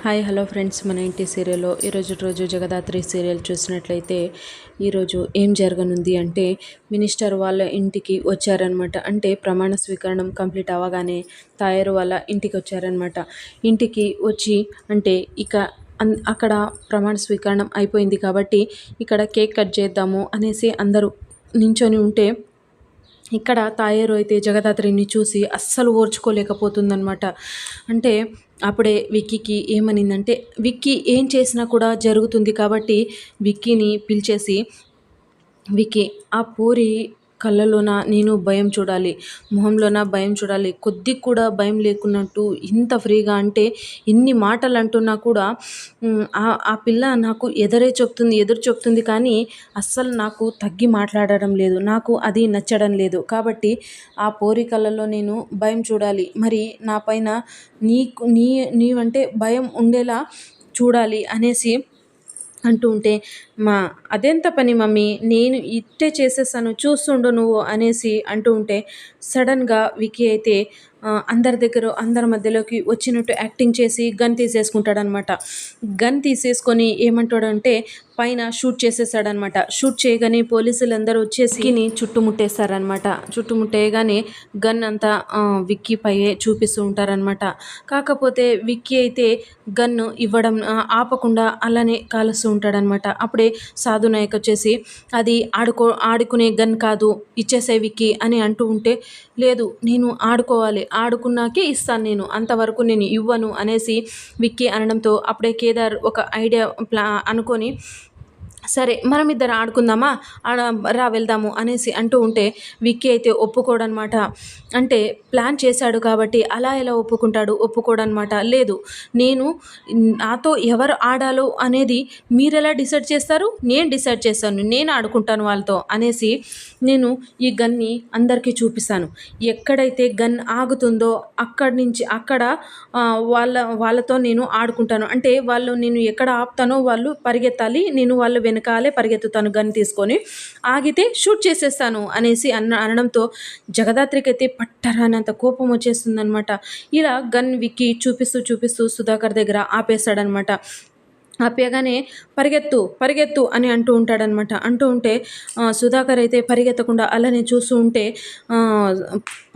Hi hello friends, మన ఇంటి సీరియల్లో రోజు జగదాత్రి సీరియల్ చూసినట్లయితే ఈరోజు ఏం జరగనుంది అంటే మినిస్టర్ వాళ్ళ ఇంటికి వచ్చారనమాట. అంటే ప్రమాణ స్వీకరణం కంప్లీట్ అవ్వగానే తాయారు వాళ్ళ ఇంటికి వచ్చారనమాట. ఇంటికి వచ్చి అంటే ఇక అక్కడ ప్రమాణ స్వీకరణం అయిపోయింది కాబట్టి ఇక్కడ కేక్ కట్ చేద్దాము అనేసి అందరూ నించొని ఉంటే ఇక్కడ తాయారు అయితే జగదాత్రిని చూసి అస్సలు ఓర్చుకోలేకపోతుందనమాట. అంటే అప్పుడే విక్కీకి ఏమనిందంటే, విక్కీ ఏం చేసినా కూడా జరుగుతుంది కాబట్టి విక్కీని పిలిచేసి, విక్కీ ఆ పూరి కళ్ళలోన నేను భయం చూడాలి, మొహంలోన భయం చూడాలి, కొద్ది కూడా భయం లేకున్నట్టు ఇంత ఫ్రీగా అంటే ఇన్ని మాటలు అంటున్నా కూడా ఆ పిల్ల నాకు ఎదురు చెప్తుంది కానీ అస్సలు నాకు తగ్గి మాట్లాడడం లేదు, నాకు అది నచ్చడం లేదు. కాబట్టి ఆ పోరి కళ్ళల్లో నేను భయం చూడాలి, మరి నా పైన నీవంటే భయం ఉండేలా చూడాలి అనేసి అంటూ ఉంటే, అదెంత పని మమ్మీ, నేను ఇట్టే చేసేసాను చూస్తుండు నువ్వు అనేసి అంటూ ఉంటే సడన్గా విక్కీ అయితే అందరి మధ్యలోకి వచ్చినట్టు యాక్టింగ్ చేసి గన్ తీసేసుకుంటాడనమాట. గన్ తీసేసుకొని ఏమంటాడంటే పైన షూట్ చేసేసాడనమాట. షూట్ చేయగానే పోలీసులందరూ వచ్చేసి చుట్టుముట్టేస్తారనమాట. చుట్టుముట్టేయగానే గన్ అంతా విక్కీ పైయే చూపిస్తూ ఉంటారనమాట. కాకపోతే విక్కీ అయితే గన్ను ఇవ్వడం ఆపకుండా అలానే కాలుస్తూ ఉంటాడనమాట. అప్పుడే సాధు నాయక్ వచ్చేసి అది ఆడుకునే గన్ కాదు, ఇచ్చేసే విక్కీ అని అంటూ ఉంటే, లేదు నేను ఆడుకున్నాకే ఇస్తాను, నేను అంతవరకు నేను ఇవ్వను అనేసి విక్కీ అనడంతో అప్పుడే కేదార్ ఒక ఐడియా అనుకొని, సరే మనం ఇద్దరు ఆడుకుందామా, రా వెళ్దాము అనేసి అంటూ ఉంటే విక్కీ అయితే ఒప్పుకోడనమాట. అంటే ప్లాన్ చేశాడు కాబట్టి అలా ఎలా ఒప్పుకోడనమాట. లేదు, నేను నాతో ఎవరు ఆడాలో అనేది మీరెలా డిసైడ్ చేస్తారు, నేను డిసైడ్ చేస్తాను, నేను ఆడుకుంటాను వాళ్ళతో అనేసి నేను ఈ గన్ని అందరికీ చూపిస్తాను. ఎక్కడైతే గన్ ఆగుతుందో అక్కడ వాళ్ళతో నేను ఆడుకుంటాను. అంటే నేను ఎక్కడ ఆపుతానో వాళ్ళు పరిగెత్తాలి, నేను వాళ్ళు వెనకాలే పరిగెత్తుతాను గన్ తీసుకొని, ఆగితే షూట్ చేసేస్తాను అనేసి అనడంతో జగదాత్రికి అయితే పట్టరానంత కోపం వచ్చేస్తుందనమాట. ఇలా గన్ విక్కీ చూపిస్తూ సుధాకర్ దగ్గర ఆపేస్తాడనమాట. ఆపేయగానే పరిగెత్తు అని అంటూ ఉంటాడనమాట. అంటూ ఉంటే సుధాకర్ అయితే పరిగెత్తకుండా అలానే చూస్తూ ఉంటే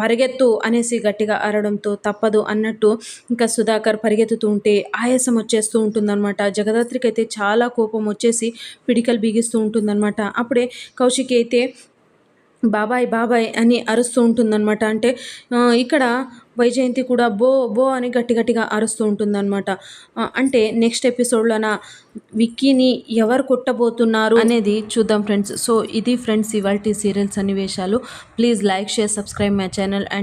పరిగెత్తు అనేసి గట్టిగా అరడంతో తప్పదు అన్నట్టు ఇంకా సుధాకర్ పరిగెత్తుతూ ఉంటే ఆయాసం వచ్చేస్తూ ఉంటుందన్నమాట. జగదాత్రికి అయితే చాలా కోపం వచ్చేసి పిడికలు బిగిస్తూ ఉంటుందన్నమాట. అప్పుడే కౌశికి అయితే బాబాయ్ అని అరుస్తూ ఉంటుందన్నమాట. అంటే ఇక్కడ వైజయంతి కూడా బో అని గట్టిగా అరుస్తూ ఉంటుందన్నమాట. అంటే నెక్స్ట్ ఎపిసోడ్లోన విక్కీని ఎవరు కొట్టబోతున్నారు అనేది చూద్దాం ఫ్రెండ్స్. సో ఇది ఫ్రెండ్స్ ఇవాల్టి సీరియల్ సన్నివేశాలు. Please like, share, subscribe my channel and